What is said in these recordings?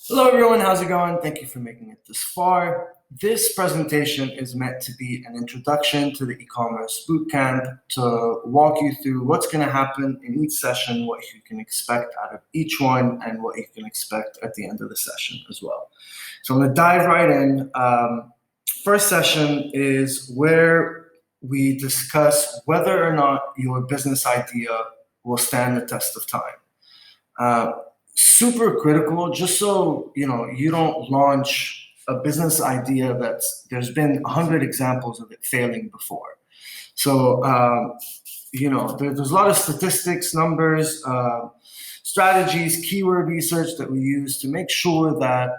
Hello everyone, how's it going? Thank you for making it this far. This presentation is meant to be an introduction to the e-commerce bootcamp to walk you through what's going to happen in each session, what you can expect out of each one, and what you can expect at the end of the session as well. So I'm going to dive right in. First session is where we discuss whether or not your business idea will stand the test of time. Super critical, just so you don't launch a business idea there's been 100 examples of it failing before. So there's a lot of statistics, numbers, strategies, keyword research that we use to make sure that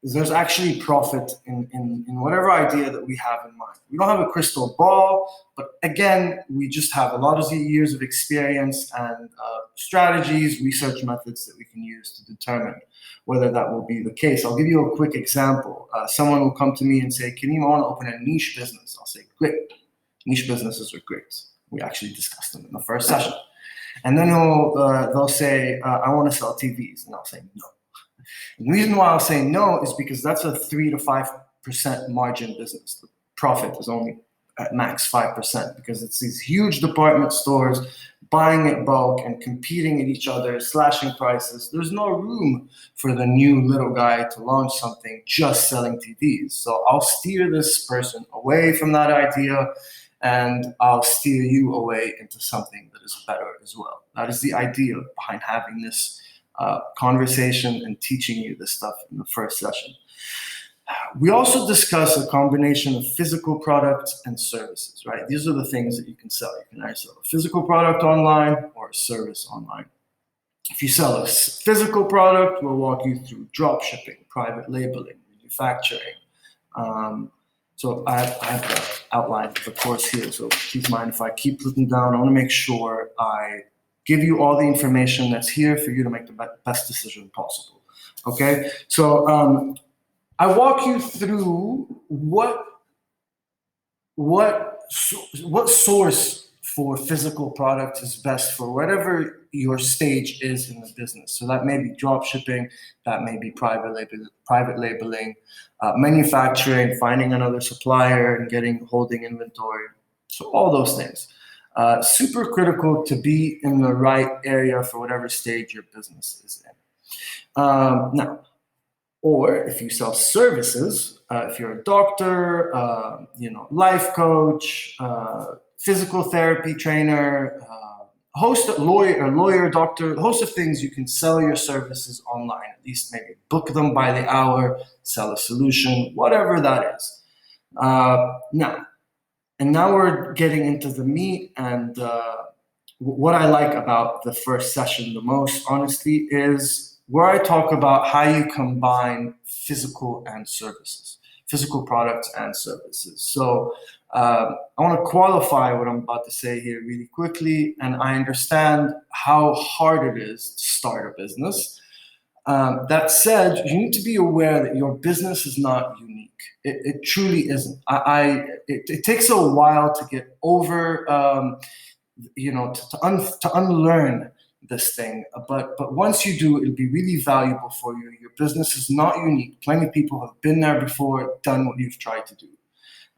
there's actually profit in whatever idea that we have in mind. We don't have a crystal ball, but again, we just have a lot of years of experience and strategies, research methods that we can use to determine whether that will be the case. I'll give you a quick example. Someone will come to me and say, Kareem, I want to open a niche business. I'll say, great. Niche businesses are great. We actually discussed them in the first session. And then they'll say, I want to sell TVs. And I'll say, no. And the reason why I'll say no is because that's a 3 to 5% margin business. The profit is only at max 5% because it's these huge department stores buying at bulk and competing at each other, slashing prices. There's no room for the new little guy to launch something just selling TVs. So I'll steer this person away from that idea, and I'll steer you away into something that is better as well. That is the idea behind having this conversation and teaching you this stuff in the first session. We also discuss a combination of physical products and services, right? These are the things that you can sell. You can either sell a physical product online or a service online. If you sell a physical product, we'll walk you through drop shipping, private labeling, manufacturing. So I have the outline of the course here, so please mind if I keep looking down. I want to make sure I give you all the information that's here for you to make the best decision possible. Okay, so I walk you through what source for physical products is best for whatever your stage is in the business. So that may be drop shipping, that may be private labeling, manufacturing, finding another supplier and holding inventory. So all those things. Super critical to be in the right area for whatever stage your business is in. Now, or if you sell services, if you're a doctor, life coach, physical therapy trainer, lawyer, doctor, a host of things, you can sell your services online. At least maybe book them by the hour, sell a solution, whatever that is. Now we're getting into the meat, and what I like about the first session the most, honestly, is where I talk about how you combine physical products and services. So I want to qualify what I'm about to say here really quickly, and I understand how hard it is to start a business. That said, you need to be aware that your business is not unique. It truly isn't. It takes a while to get over, to unlearn this thing. But once you do, it'll be really valuable for you. Your business is not unique. Plenty of people have been there before, done what you've tried to do.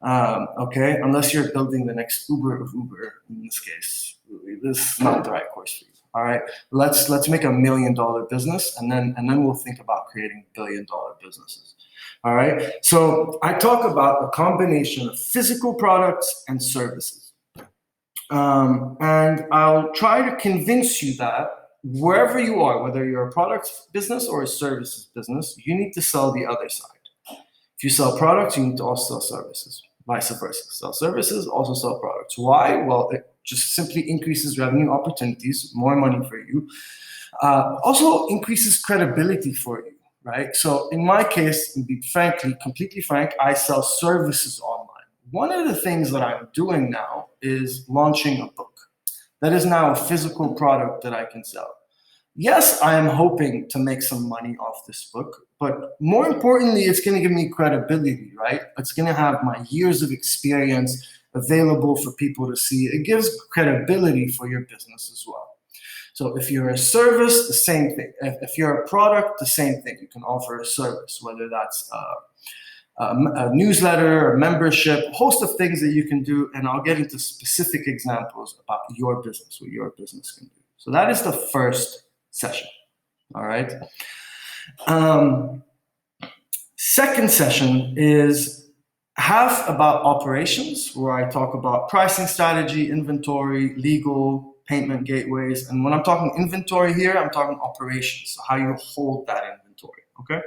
Okay, unless you're building the next Uber of Uber. In this case, this is not the right course for you. All right, let's make $1 million business, and then we'll think about creating $1 billion businesses. All right, so I talk about a combination of physical products and services, and I'll try to convince you that wherever you are, whether you're a product business or a services business, you need to sell the other side. If you sell products, you need to also sell services. Vice versa. Sell services, also sell products. Why? Well, it just simply increases revenue opportunities, more money for you. Also increases credibility for you, right? So in my case, to be completely frank, I sell services online. One of the things that I'm doing now is launching a book. That is now a physical product that I can sell. Yes, I am hoping to make some money off this book, but more importantly, it's going to give me credibility, right? It's going to have my years of experience available for people to see. It gives credibility for your business as well. So if you're a service, the same thing. If you're a product, the same thing. You can offer a service, whether that's a newsletter, a membership, a host of things that you can do. And I'll get into specific examples about your business, what your business can do. So that is the first session. All right. Second session is half about operations, where I talk about pricing strategy, inventory, legal, payment gateways. And when I'm talking inventory here, I'm talking operations, so how you hold that inventory, okay?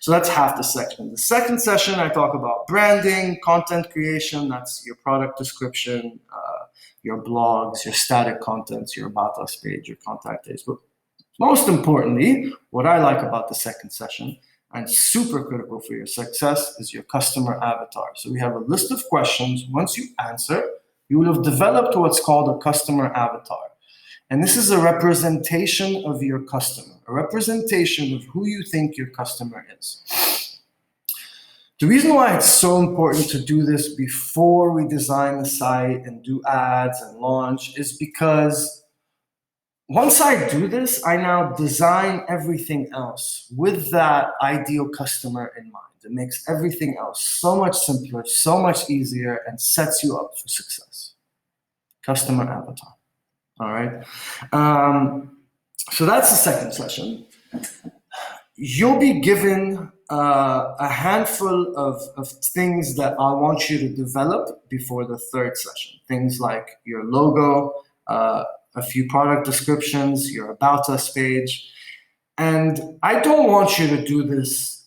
So that's half the section. The second session, I talk about branding, content creation, that's your product description, your blogs, your static contents, your about us page, your contact page. But most importantly, what I like about the second session, and super critical for your success, is your customer avatar. So we have a list of questions. Once you answer, you will have developed what's called a customer avatar. And this is a representation of your customer, a representation of who you think your customer is. The reason why it's so important to do this before we design the site and do ads and launch is because once I do this, I now design everything else with that ideal customer in mind. It makes everything else so much simpler, so much easier, and sets you up for success. Customer avatar. All right. So that's the second session. You'll be given a handful of things that I want you to develop before the third session. Things like your logo, a few product descriptions, your about us page. And I don't want you to do this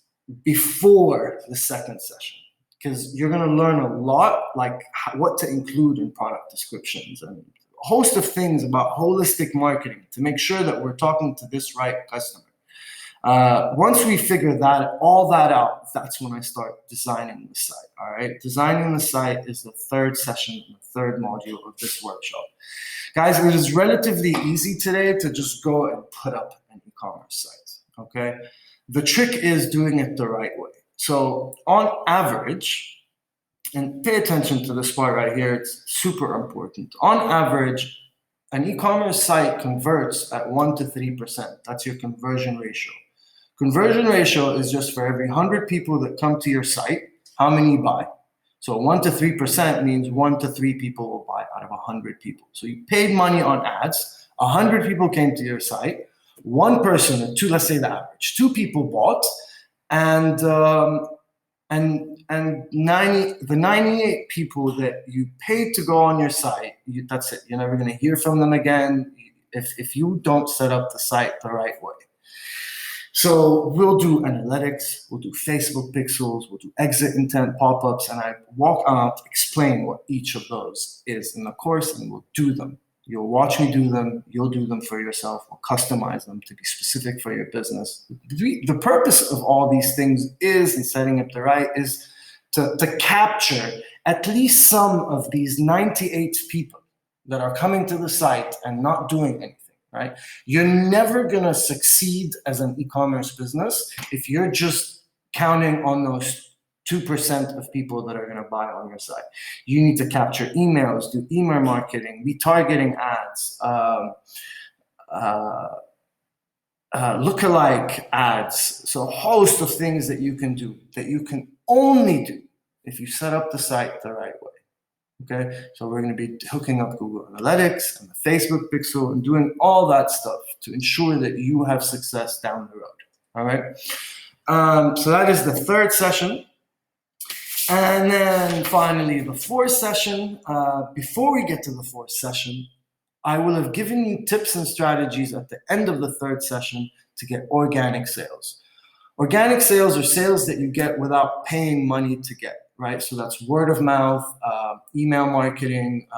before the second session, because you're going to learn a lot, like what to include in product descriptions and a host of things about holistic marketing to make sure that we're talking to this right customer. Once we figure all that out, that's when I start designing the site. All right, designing the site is the third session, the third module of this workshop. Guys, it is relatively easy today to just go and put up an e-commerce site. Okay, the trick is doing it the right way. So on average, and pay attention to this part right here, it's super important. On average, an e-commerce site converts at 1 to 3%. That's your conversion ratio. Conversion ratio is just for every 100 people that come to your site, how many buy? So 1 to 3% means 1 to 3 people will buy out of 100 people. So you paid money on ads, 100 people came to your site, one person or two, let's say the average, 2 people bought, and the 98 people that you paid to go on your site, that's it. You're never going to hear from them again if you don't set up the site the right way. So we'll do analytics, we'll do Facebook pixels, we'll do exit intent pop-ups, and I walk out, explain what each of those is in the course, and we'll do them. You'll watch me do them, you'll do them for yourself, we'll customize them to be specific for your business. The purpose of all these things is, in setting up the right, is to capture at least some of these 98 people that are coming to the site and not doing anything. Right? You're never going to succeed as an e-commerce business if you're just counting on those 2% of people that are going to buy on your site. You need to capture emails, do email marketing, retargeting ads, lookalike ads. So a host of things that you can do that you can only do if you set up the site the right way. Okay, so we're going to be hooking up Google Analytics and the Facebook pixel and doing all that stuff to ensure that you have success down the road. All right, so that is the third session. And then finally, the fourth session. Before we get to the fourth session, I will have given you tips and strategies at the end of the third session to get organic sales. Organic sales are sales that you get without paying money to get. Right, so that's word of mouth, email marketing,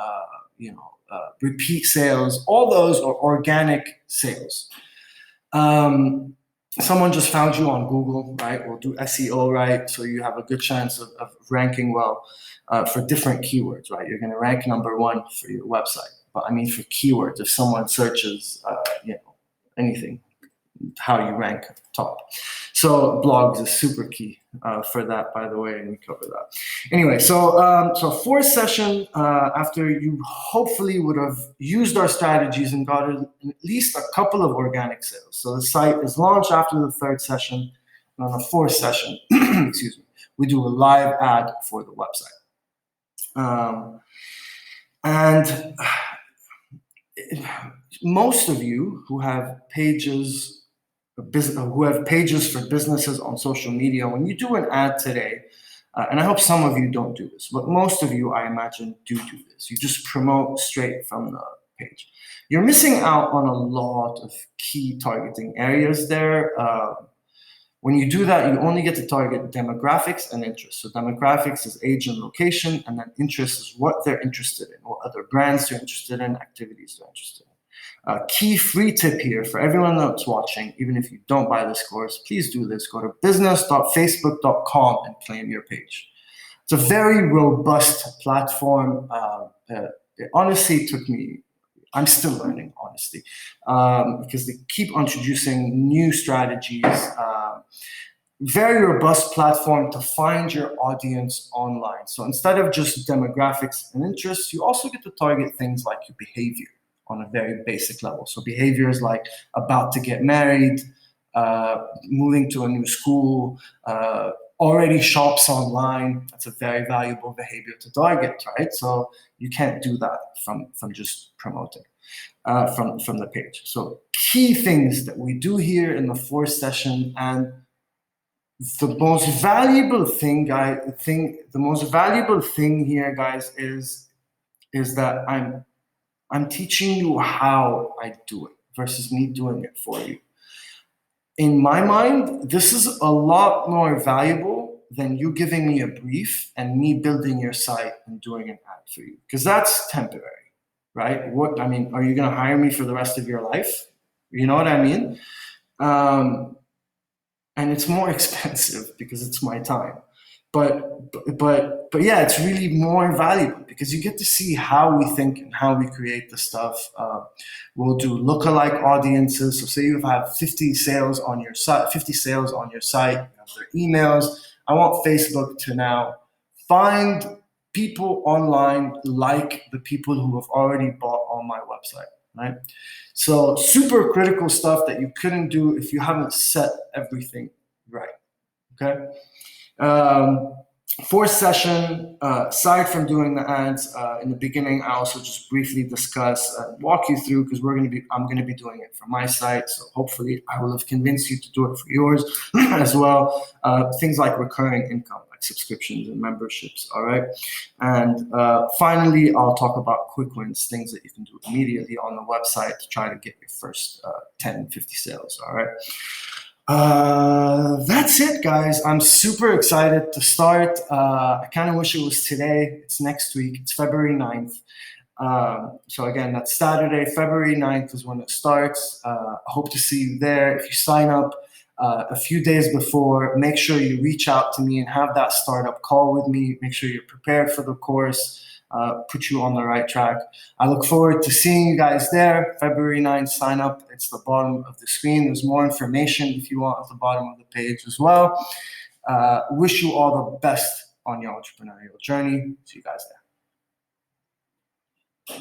repeat sales. All those are organic sales. Someone just found you on Google, right? We'll do SEO, right? So you have a good chance of ranking well for different keywords, right? You're going to rank number 1 for your website, but I mean for keywords. If someone searches, anything, how you rank at the top. So blogs is super key for that, by the way, and we cover that. Anyway, so fourth session, after you hopefully would have used our strategies and got at least a couple of organic sales. So the site is launched after the third session. And on the fourth session, excuse me, we do a live ad for the website. And most of you who have pages for businesses on social media, when you do an ad today, and I hope some of you don't do this, but most of you, I imagine, do this. You just promote straight from the page. You're missing out on a lot of key targeting areas there. When you do that, you only get to target demographics and interests. So demographics is age and location, and then interests is what they're interested in, what other brands they're interested in, activities they're interested in. Key free tip here for everyone that's watching, even if you don't buy this course, please do this. Go to business.facebook.com and claim your page. It's a very robust platform. It honestly took me, I'm still learning, honestly, because they keep introducing new strategies. Very robust platform to find your audience online. So instead of just demographics and interests, you also get to target things like your behavior on a very basic level. So behaviors like about to get married, moving to a new school, already shops online. That's a very valuable behavior to target, right? So you can't do that from just promoting from the page. So key things that we do here in the fourth session, and the most valuable thing, here, guys, is that I'm teaching you how I do it versus me doing it for you. In my mind, this is a lot more valuable than you giving me a brief and me building your site and doing an ad for you, because that's temporary, right? Are you going to hire me for the rest of your life? You know what I mean? And it's more expensive because it's my time. But yeah, it's really more valuable because you get to see how we think and how we create the stuff. We'll do lookalike audiences. So say you have 50 sales on your site, you have their emails. I want Facebook to now find people online like the people who have already bought on my website, right? So super critical stuff that you couldn't do if you haven't set everything right, okay? Fourth session, aside from doing the ads in the beginning, I also just briefly discuss, walk you through, because I'm going to be doing it for my site. So hopefully I will have convinced you to do it for yours as well. Things like recurring income, like subscriptions and memberships. All right. And finally, I'll talk about quick wins, things that you can do immediately on the website to try to get your first 10, 50 sales. All right. That's it, guys. I'm super excited to start. I kind of wish it was today. It's next week. It's February 9th. So again, that's Saturday, February 9th is when it starts. I hope to see you there. If you sign up a few days before, make sure you reach out to me and have that startup call with me. Make sure you're prepared for the course. Put you on the right track. I look forward to seeing you guys there. February 9th, sign up. It's the bottom of the screen. There's more information if you want at the bottom of the page as well. Wish you all the best on your entrepreneurial journey. See you guys there.